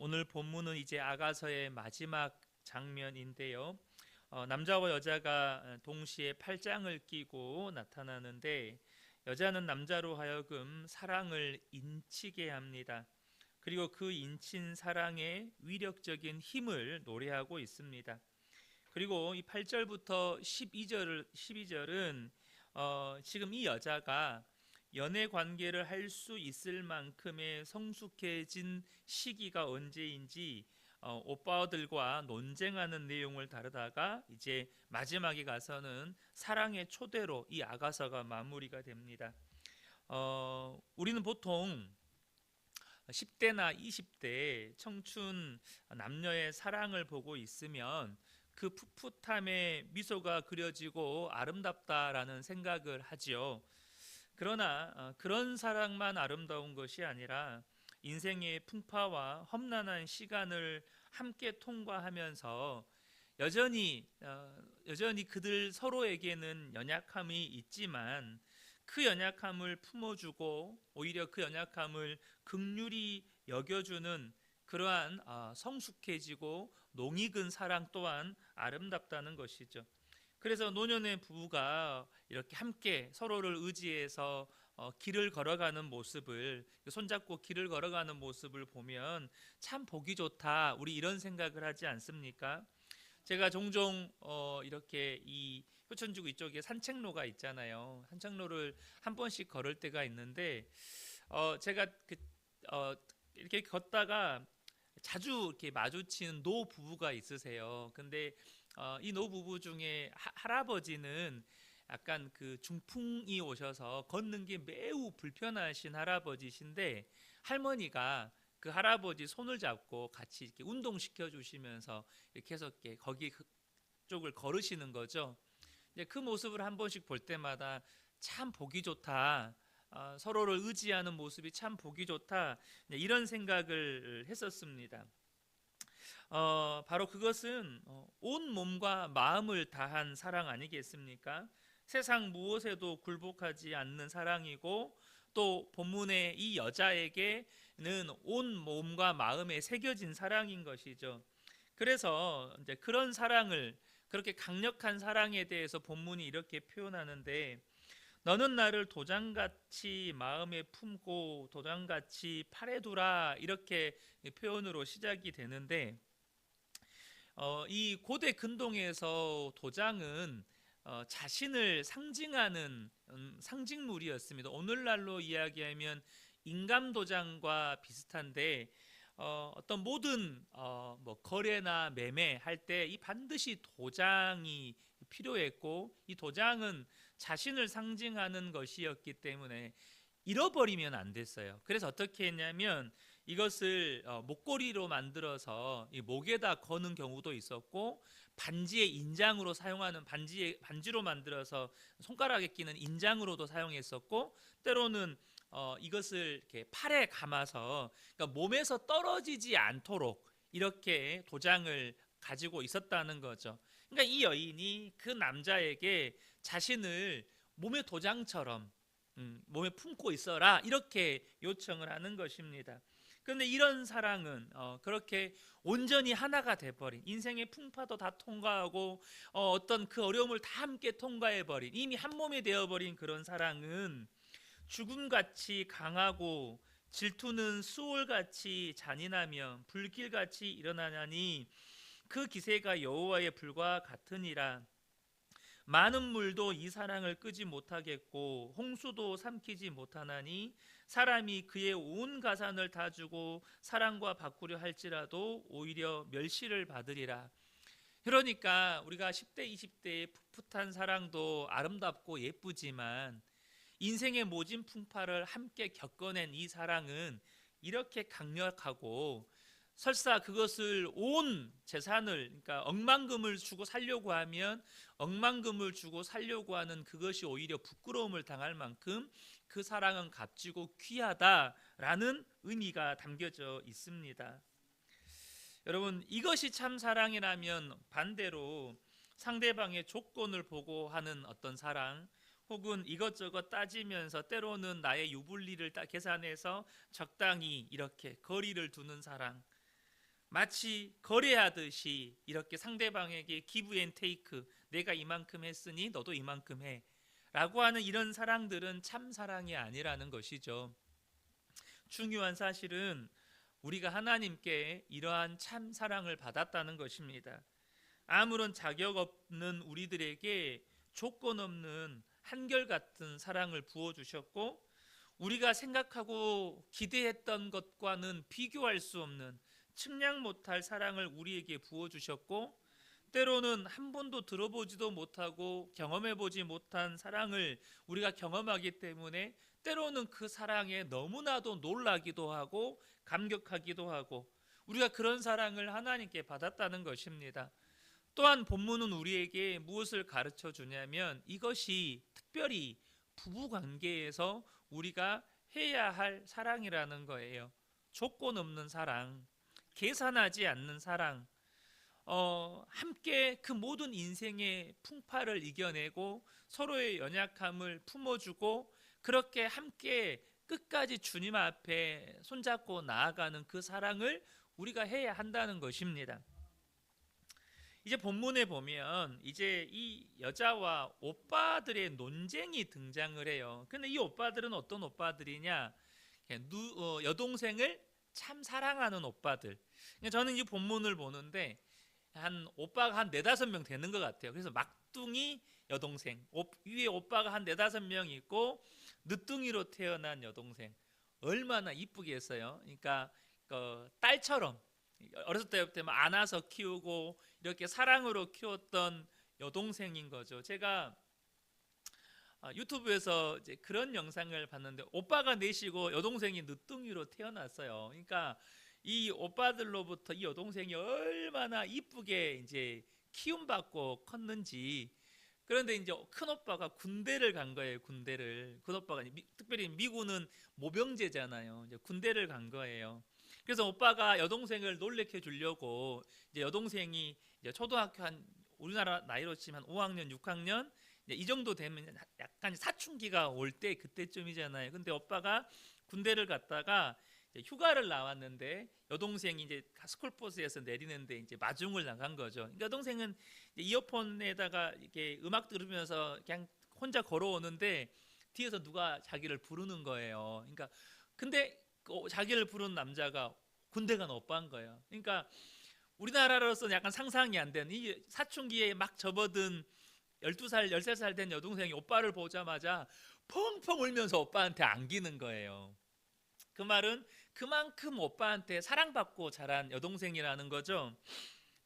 오늘 본문은 이제 아가서의 마지막 장면인데요. 남자와 여자가 동시에 팔짱을 끼고 나타나는데 여자는 남자로 하여금 사랑을 인치게 합니다. 그리고 그 인친 사랑의 위력적인 힘을 노래하고 있습니다. 그리고 이 8절부터 12절은 지금 이 여자가 연애 관계를 할 수 있을 만큼의 성숙해진 시기가 언제인지 오빠들과 논쟁하는 내용을 다루다가 이제 마지막에 가서는 사랑의 초대로 이 아가서가 마무리가 됩니다. 우리는 보통 10대나 20대 청춘 남녀의 사랑을 보고 있으면 그 풋풋함에 미소가 그려지고 아름답다라는 생각을 하지요. 그러나 그런 사랑만 아름다운 것이 아니라 인생의 풍파와 험난한 시간을 함께 통과하면서 여전히 그들 서로에게는 연약함이 있지만 그 연약함을 품어주고 오히려 그 연약함을 긍휼히 여겨주는 그러한 성숙해지고 농익은 사랑 또한 아름답다는 것이죠. 그래서 노년의 부부가 이렇게 함께 서로를 의지해서 길을 걸어가는 모습을, 손잡고 길을 걸어가는 모습을 보면 참 보기 좋다, 우리 이런 생각을 하지 않습니까? 제가 종종 이렇게 이 효천지구 이쪽에 산책로가 있잖아요. 산책로를 한 번씩 걸을 때가 있는데 제가 이렇게 걷다가 자주 이렇게 마주치는 노 부부가 있으세요. 근데 이 노 부부 중에 할아버지는 약간 그 중풍이 오셔서 걷는 게 매우 불편하신 할아버지신데 할머니가 그 할아버지 손을 잡고 같이 이렇게 운동시켜 주시면서 이렇게 해서 이렇게 거기 그 쪽을 걸으시는 거죠. 이제 그 모습을 한 번씩 볼 때마다 참 보기 좋다. 서로를 의지하는 모습이 참 보기 좋다. 이런 생각을 했었습니다. 바로 그것은 온 몸과 마음을 다한 사랑 아니겠습니까? 세상 무엇에도 굴복하지 않는 사랑이고 또 본문의 이 여자에게는 온 몸과 마음에 새겨진 사랑인 것이죠. 그래서 이제 그런 사랑을 그렇게 강력한 사랑에 대해서 본문이 이렇게 표현하는데 너는 나를 도장같이 마음에 품고 도장같이 팔에 두라 이렇게 표현으로 시작이 되는데 이 고대 근동에서 도장은 자신을 상징하는 상징물이었습니다. 오늘날로 이야기하면 인감 도장과 비슷한데 어떤 모든 뭐 거래나 매매할 때 이 반드시 도장이 필요했고 이 도장은 자신을 상징하는 것이었기 때문에 잃어버리면 안 됐어요. 그래서 어떻게 했냐면 이것을 목걸이로 만들어서 이 목에다 거는 경우도 있었고 반지의 인장으로 사용하는 반지로 만들어서 손가락에 끼는 인장으로도 사용했었고 때로는 이것을 이렇게 팔에 감아서 그러니까 몸에서 떨어지지 않도록 이렇게 도장을 가지고 있었다는 거죠. 그러니까 이 여인이 그 남자에게 자신을 몸의 도장처럼 몸에 품고 있어라 이렇게 요청을 하는 것입니다. 그런데 이런 사랑은 그렇게 온전히 하나가 돼버린 인생의 풍파도 다 통과하고 어떤 그 어려움을 다 함께 통과해버린 이미 한 몸이 되어버린 그런 사랑은 죽음같이 강하고 질투는 수월같이 잔인하며 불길같이 일어나냐니 그 기세가 여호와의 불과 같으니라. 많은 물도 이 사랑을 끄지 못하겠고 홍수도 삼키지 못하나니 사람이 그의 온 가산을 다 주고 사랑과 바꾸려 할지라도 오히려 멸시를 받으리라. 그러니까 우리가 10대 20대의 풋풋한 사랑도 아름답고 예쁘지만 인생의 모진 풍파를 함께 겪어낸 이 사랑은 이렇게 강력하고 설사 그것을 온 재산을 그러니까 억만금을 주고 살려고 하면 억만금을 주고 살려고 하는 그것이 오히려 부끄러움을 당할 만큼 그 사랑은 값지고 귀하다라는 의미가 담겨져 있습니다. 여러분 이것이 참 사랑이라면 반대로 상대방의 조건을 보고 하는 어떤 사랑 혹은 이것저것 따지면서 때로는 나의 유불리를 계산해서 적당히 이렇게 거리를 두는 사랑 마치 거래하듯이 이렇게 상대방에게 기브 앤 테이크, 내가 이만큼 했으니 너도 이만큼 해 라고 하는 이런 사랑들은 참 사랑이 아니라는 것이죠. 중요한 사실은 우리가 하나님께 이러한 참 사랑을 받았다는 것입니다. 아무런 자격 없는 우리들에게 조건 없는 한결같은 사랑을 부어주셨고, 우리가 생각하고 기대했던 것과는 비교할 수 없는 측량 못할 사랑을 우리에게 부어주셨고, 때로는 한 번도 들어보지도 못하고 경험해보지 못한 사랑을 우리가 경험하기 때문에 때로는 그 사랑에 너무나도 놀라기도 하고 감격하기도 하고, 우리가 그런 사랑을 하나님께 받았다는 것입니다. 또한 본문은 우리에게 무엇을 가르쳐 주냐면, 이것이 특별히 부부 관계에서 우리가 해야 할 사랑이라는 거예요. 조건 없는 사랑, 계산하지 않는 사랑, 함께 그 모든 인생의 풍파를 이겨내고 서로의 연약함을 품어주고, 그렇게 함께 끝까지 주님 앞에 손잡고 나아가는 그 사랑을 우리가 해야 한다는 것입니다. 이제 본문에 보면 이제 이 여자와 오빠들의 논쟁이 등장을 해요. 근데 이 오빠들은 어떤 오빠들이냐? 여동생을 참 사랑하는 오빠들. 저는 이 본문을 보는데 한 오빠가 한 4-5명 되는 것 같아요. 그래서 막둥이 여동생, 위에 오빠가 한 4-5명 있고 늦둥이로 태어난 여동생, 얼마나 이쁘겠어요. 그러니까 딸처럼 어렸을 때부터 안아서 키우고 이렇게 사랑으로 키웠던 여동생인 거죠. 제가 유튜브에서 이제 그런 영상을 봤는데, 오빠가 넷이고 여동생이 늦둥이로 태어났어요. 그러니까 이 오빠들로부터 이 여동생이 얼마나 이쁘게 이제 키움받고 컸는지. 그런데 이제 큰 오빠가 군대를 간 거예요. 군대를. 큰 오빠가 특별히 미군은 모병제잖아요. 이제 군대를 간 거예요. 그래서 오빠가 여동생을 놀래켜 주려고, 이제 여동생이 이제 초등학교 한 우리나라 나이로 치면 5학년, 6학년 이 정도 되면 약간 사춘기가 올 때 그때쯤이잖아요. 근데 오빠가 군대를 갔다가 휴가를 나왔는데 여동생이 이제 스쿨버스에서 내리는데 이제 마중을 나간 거죠. 그러니까 여동생은 이어폰에다가 이렇게 음악 들으면서 그냥 혼자 걸어오는데 뒤에서 누가 자기를 부르는 거예요. 그러니까 근데 자기를 부른 남자가 군대 간 오빠인 거예요. 그러니까 우리나라로서는 약간 상상이 안 되는, 이 사춘기에 막 접어든 12살, 13살 된 여동생이 오빠를 보자마자 펑펑 울면서 오빠한테 안기는 거예요. 그 말은 그만큼 오빠한테 사랑받고 자란 여동생이라는 거죠.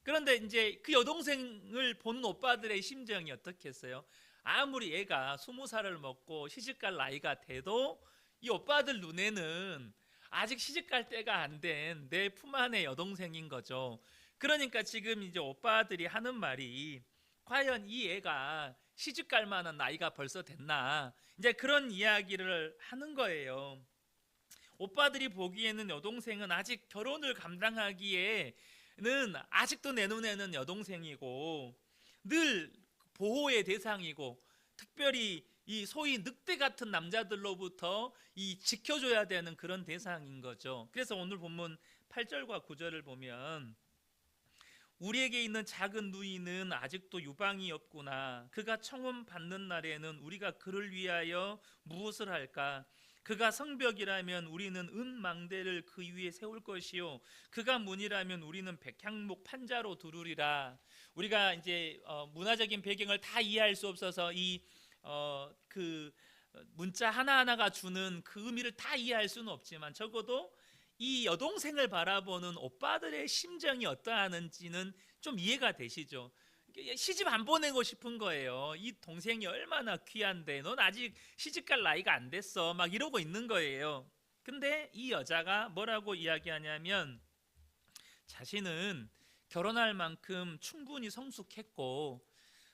그런데 이제 그 여동생을 보는 오빠들의 심정이 어떻겠어요? 아무리 얘가 20살을 먹고 시집갈 나이가 돼도 이 오빠들 눈에는 아직 시집갈 때가 안 된 내 품 안의 여동생인 거죠. 그러니까 지금 이제 오빠들이 하는 말이, 과연 이 애가 시집갈 만한 나이가 벌써 됐나, 이제 그런 이야기를 하는 거예요. 오빠들이 보기에는 여동생은 아직 결혼을 감당하기에는 아직도 내 눈에는 여동생이고 늘 보호의 대상이고, 특별히 이 소위 늑대 같은 남자들로부터 이 지켜줘야 되는 그런 대상인 거죠. 그래서 오늘 본문 8절과 9절을 보면, 우리에게 있는 작은 누이는 아직도 유방이 없구나. 그가 청혼 받는 날에는 우리가 그를 위하여 무엇을 할까? 그가 성벽이라면 우리는 은망대를 그 위에 세울 것이요, 그가 문이라면 우리는 백향목 판자로 두르리라. 우리가 이제 문화적인 배경을 다 이해할 수 없어서 그 문자 하나하나가 주는 그 의미를 다 이해할 수는 없지만, 적어도 이 여동생을 바라보는 오빠들의 심정이 어떠하는지는 좀 이해가 되시죠? 시집 안 보내고 싶은 거예요. 이 동생이 얼마나 귀한데 넌 아직 시집갈 나이가 안 됐어, 막 이러고 있는 거예요. 근데 이 여자가 뭐라고 이야기하냐면, 자신은 결혼할 만큼 충분히 성숙했고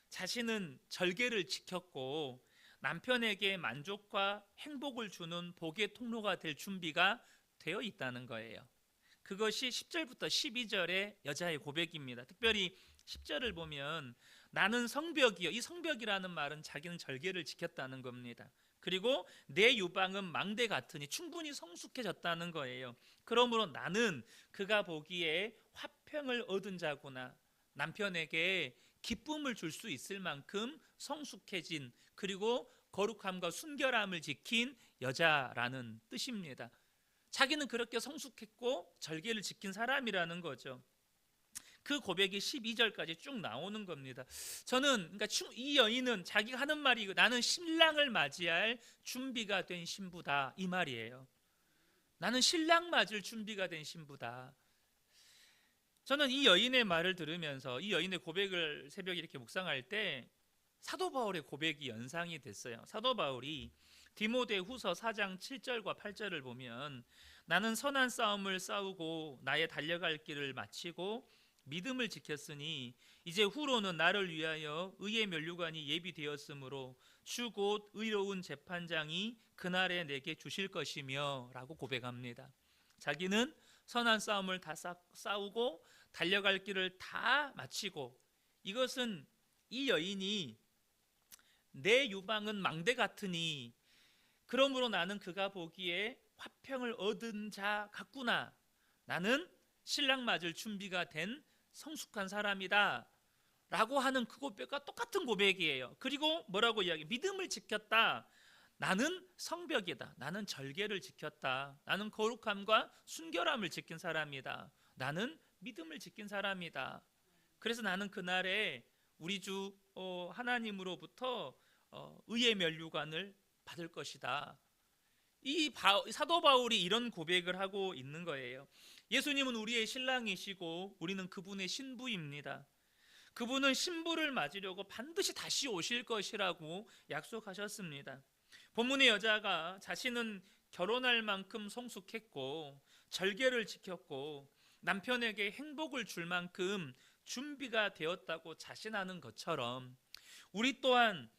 자신은 절개를 지켰고 남편에게 만족과 행복을 주는 복의 통로가 될 준비가 되어 있다는 거예요. 그것이 10절부터 12절의 여자의 고백입니다. 특별히 10절을 보면, 나는 성벽이요. 이 성벽이라는 말은 자기는 절개를 지켰다는 겁니다. 그리고 내 유방은 망대 같으니 충분히 성숙해졌다는 거예요. 그러므로 나는 그가 보기에 화평을 얻은 자구나. 남편에게 기쁨을 줄 수 있을 만큼 성숙해진, 그리고 거룩함과 순결함을 지킨 여자라는 뜻입니다. 자기는 그렇게 성숙했고 절개를 지킨 사람이라는 거죠. 그 고백이 12절까지 쭉 나오는 겁니다. 저는 그러니까 이 여인은 자기가 하는 말이 나는 신랑을 맞이할 준비가 된 신부다 이 말이에요. 나는 신랑 맞을 준비가 된 신부다. 저는 이 여인의 말을 들으면서 이 여인의 고백을 새벽에 이렇게 묵상할 때 사도 바울의 고백이 연상이 됐어요. 사도 바울이 디모데후서 4장 7절과 8절을 보면 나는 선한 싸움을 싸우고 나의 달려갈 길을 마치고 믿음을 지켰으니 이제 후로는 나를 위하여 의의 면류관이 예비되었으므로 주 곧 의로운 재판장이 그날에 내게 주실 것이며 라고 고백합니다. 자기는 선한 싸움을 다 싸우고 달려갈 길을 다 마치고, 이것은 이 여인이 내 유방은 망대 같으니 그러므로 나는 그가 보기에 화평을 얻은 자 같구나. 나는 신랑 맞을 준비가 된 성숙한 사람이다 라고 하는 그 고백과 똑같은 고백이에요. 그리고 뭐라고 이야기? 믿음을 지켰다. 나는 성벽이다. 나는 절개를 지켰다. 나는 거룩함과 순결함을 지킨 사람이다. 나는 믿음을 지킨 사람이다. 그래서 나는 그날에 우리 주 하나님으로부터 의의 면류관을 받을 것이다. 이 사도 바울이 이런 고백을 하고 있는 거예요. 예수님은 우리의 신랑이시고 우리는 그분의 신부입니다. 그분은 신부를 맞으려고 반드시 다시 오실 것이라고 약속하셨습니다. 본문의 여자가 자신은 결혼할 만큼 성숙했고 절개를 지켰고 남편에게 행복을 줄 만큼 준비가 되었다고 자신하는 것처럼 우리 또한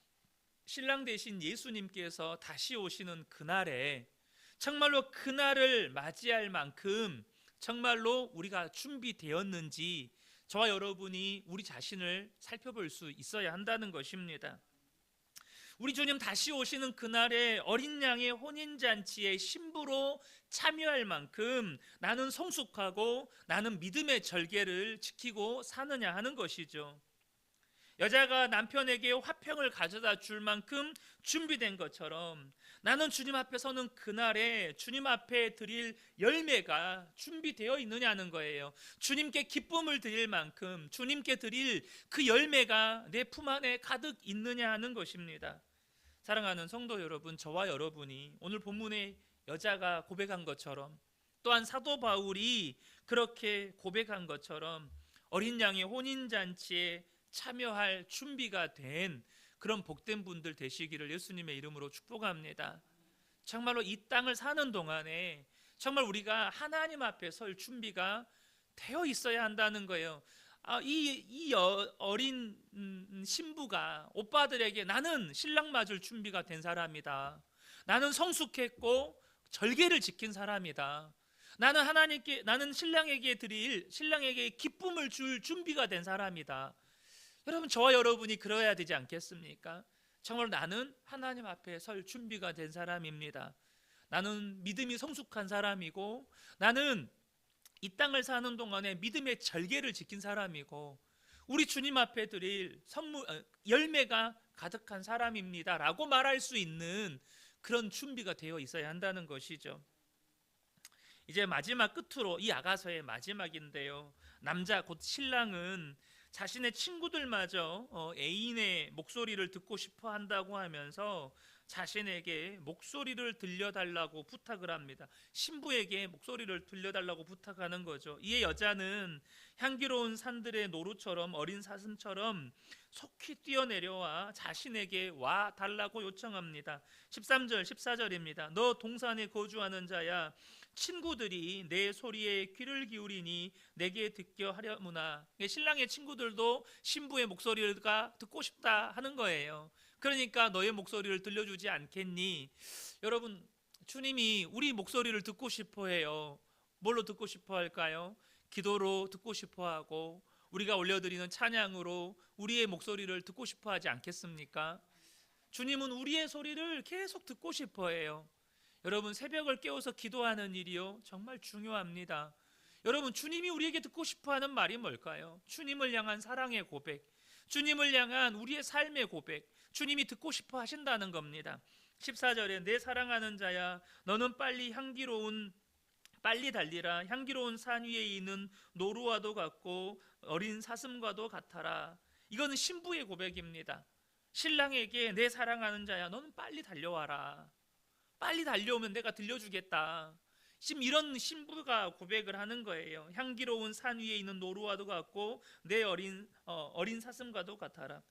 신랑 되신 예수님께서 다시 오시는 그날에 정말로 그날을 맞이할 만큼 정말로 우리가 준비되었는지 저와 여러분이 우리 자신을 살펴볼 수 있어야 한다는 것입니다. 우리 주님 다시 오시는 그날에 어린 양의 혼인잔치의 신부로 참여할 만큼 나는 성숙하고 나는 믿음의 절개를 지키고 사느냐 하는 것이죠. 여자가 남편에게 화평을 가져다 줄 만큼 준비된 것처럼 나는 주님 앞에 서는 그날에 주님 앞에 드릴 열매가 준비되어 있느냐는 거예요. 주님께 기쁨을 드릴 만큼 주님께 드릴 그 열매가 내 품 안에 가득 있느냐 하는 것입니다. 사랑하는 성도 여러분, 저와 여러분이 오늘 본문의 여자가 고백한 것처럼 또한 사도 바울이 그렇게 고백한 것처럼 어린 양의 혼인잔치에 참여할 준비가 된 그런 복된 분들 되시기를 예수님의 이름으로 축복합니다. 정말로 이 땅을 사는 동안에 정말 우리가 하나님 앞에 설 준비가 되어 있어야 한다는 거예요. 이 어린 신부가 오빠들에게 나는 신랑 맞을 준비가 된 사람이다. 나는 성숙했고 절개를 지킨 사람이다. 나는 신랑에게 기쁨을 줄 준비가 된 사람이다. 여러분, 저와 여러분이 그러해야 되지 않겠습니까? 정말 나는 하나님 앞에 설 준비가 된 사람입니다. 나는 믿음이 성숙한 사람이고 나는 이 땅을 사는 동안에 믿음의 절개를 지킨 사람이고 우리 주님 앞에 드릴 열매가 가득한 사람입니다 라고 말할 수 있는 그런 준비가 되어 있어야 한다는 것이죠. 이제 마지막 끝으로 이 아가서의 마지막인데요, 남자 곧 신랑은 자신의 친구들마저 애인의 목소리를 듣고 싶어 한다고 하면서 자신에게 목소리를 들려달라고 부탁을 합니다. 신부에게 목소리를 들려달라고 부탁하는 거죠. 이에 여자는 향기로운 산들의 노루처럼 어린 사슴처럼 속히 뛰어내려와 자신에게 와 달라고 요청합니다. 13절 14절입니다. 너 동산에 거주하는 자야, 친구들이 내 소리에 귀를 기울이니 내게 듣게 하려무나. 신랑의 친구들도 신부의 목소리가 듣고 싶다 하는 거예요. 그러니까 너의 목소리를 들려주지 않겠니? 여러분, 주님이 우리 목소리를 듣고 싶어 해요. 뭘로 듣고 싶어 할까요? 기도로 듣고 싶어 하고 우리가 올려드리는 찬양으로 우리의 목소리를 듣고 싶어 하지 않겠습니까? 주님은 우리의 소리를 계속 듣고 싶어 해요. 여러분, 새벽을 깨워서 기도하는 일이요, 정말 중요합니다. 여러분, 주님이 우리에게 듣고 싶어 하는 말이 뭘까요? 주님을 향한 사랑의 고백, 주님을 향한 우리의 삶의 고백, 주님이 듣고 싶어 하신다는 겁니다. 14절에 내 사랑하는 자야, 너는 빨리 달리라. 향기로운 산 위에 있는 노루와도 같고 어린 사슴과도 같아라. 이거는 신부의 고백입니다. 신랑에게 내 사랑하는 자야, 너는 빨리 달려와라. 빨리 달려오면 내가 들려주겠다. 지금 이런 신부가 고백을 하는 거예요. 향기로운 산 위에 있는 노루와도 같고 내 어린 사슴과도 같아라.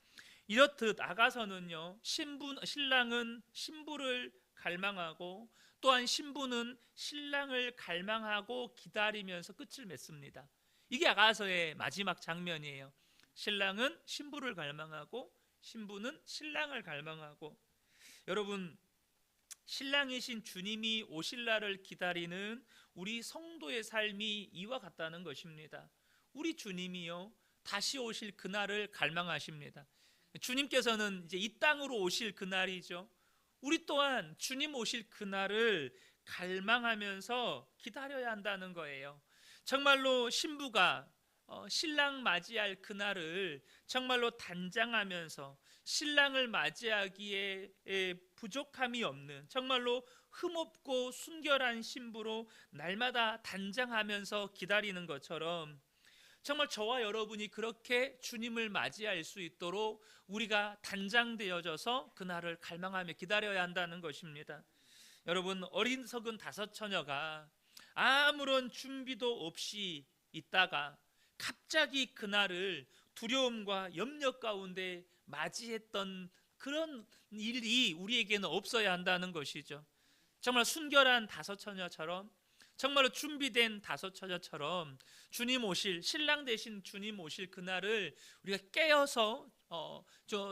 이렇듯 아가서는요, 신랑은 신부를 갈망하고 또한 신부는 신랑을 갈망하고 기다리면서 끝을 맺습니다. 이게 아가서의 마지막 장면이에요. 신랑은 신부를 갈망하고 신부는 신랑을 갈망하고. 여러분, 신랑이신 주님이 오실 날을 기다리는 우리 성도의 삶이 이와 같다는 것입니다. 우리 주님이요, 다시 오실 그날을 갈망하십니다. 주님께서는 이제 이 땅으로 오실 그날이죠. 우리 또한 주님 오실 그날을 갈망하면서 기다려야 한다는 거예요. 정말로 신부가 신랑 맞이할 그날을 정말로 단장하면서 신랑을 맞이하기에 부족함이 없는, 정말로 흠없고 순결한 신부로 날마다 단장하면서 기다리는 것처럼, 정말 저와 여러분이 그렇게 주님을 맞이할 수 있도록 우리가 단장되어져서 그날을 갈망하며 기다려야 한다는 것입니다. 여러분, 어리석은 다섯 처녀가 아무런 준비도 없이 있다가 갑자기 그날을 두려움과 염려 가운데 맞이했던 그런 일이 우리에게는 없어야 한다는 것이죠. 정말 순결한 다섯 처녀처럼, 정말로 준비된 다섯 처녀처럼 주님 오실, 신랑 되신 주님 오실 그날을 우리가 깨어서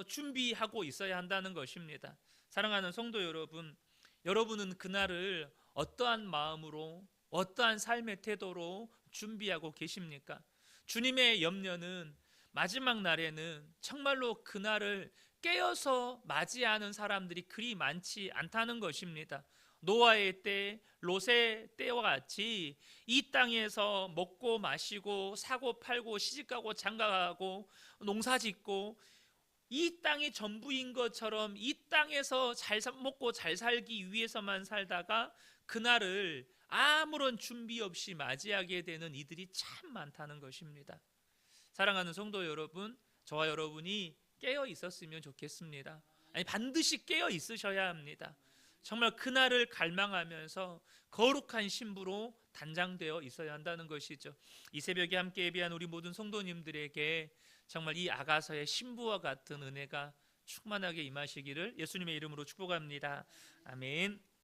준비하고 있어야 한다는 것입니다. 사랑하는 성도 여러분, 여러분은 그날을 어떠한 마음으로, 어떠한 삶의 태도로 준비하고 계십니까? 주님의 염려는 마지막 날에는 정말로 그날을 깨어서 맞이하는 사람들이 그리 많지 않다는 것입니다. 노아의 때, 롯의 때와 같이 이 땅에서 먹고 마시고 사고 팔고 시집가고 장가가고 농사짓고 이 땅이 전부인 것처럼 이 땅에서 잘 먹고 잘 살기 위해서만 살다가 그날을 아무런 준비 없이 맞이하게 되는 이들이 참 많다는 것입니다. 사랑하는 성도 여러분, 저와 여러분이 깨어 있었으면 좋겠습니다. 아니, 반드시 깨어 있으셔야 합니다. 정말 그날을 갈망하면서 거룩한 신부로 단장되어 있어야 한다는 것이죠. 이 새벽에 함께 예배한 우리 모든 성도님들에게 정말 이 아가서의 신부와 같은 은혜가 충만하게 임하시기를 예수님의 이름으로 축복합니다. 아멘.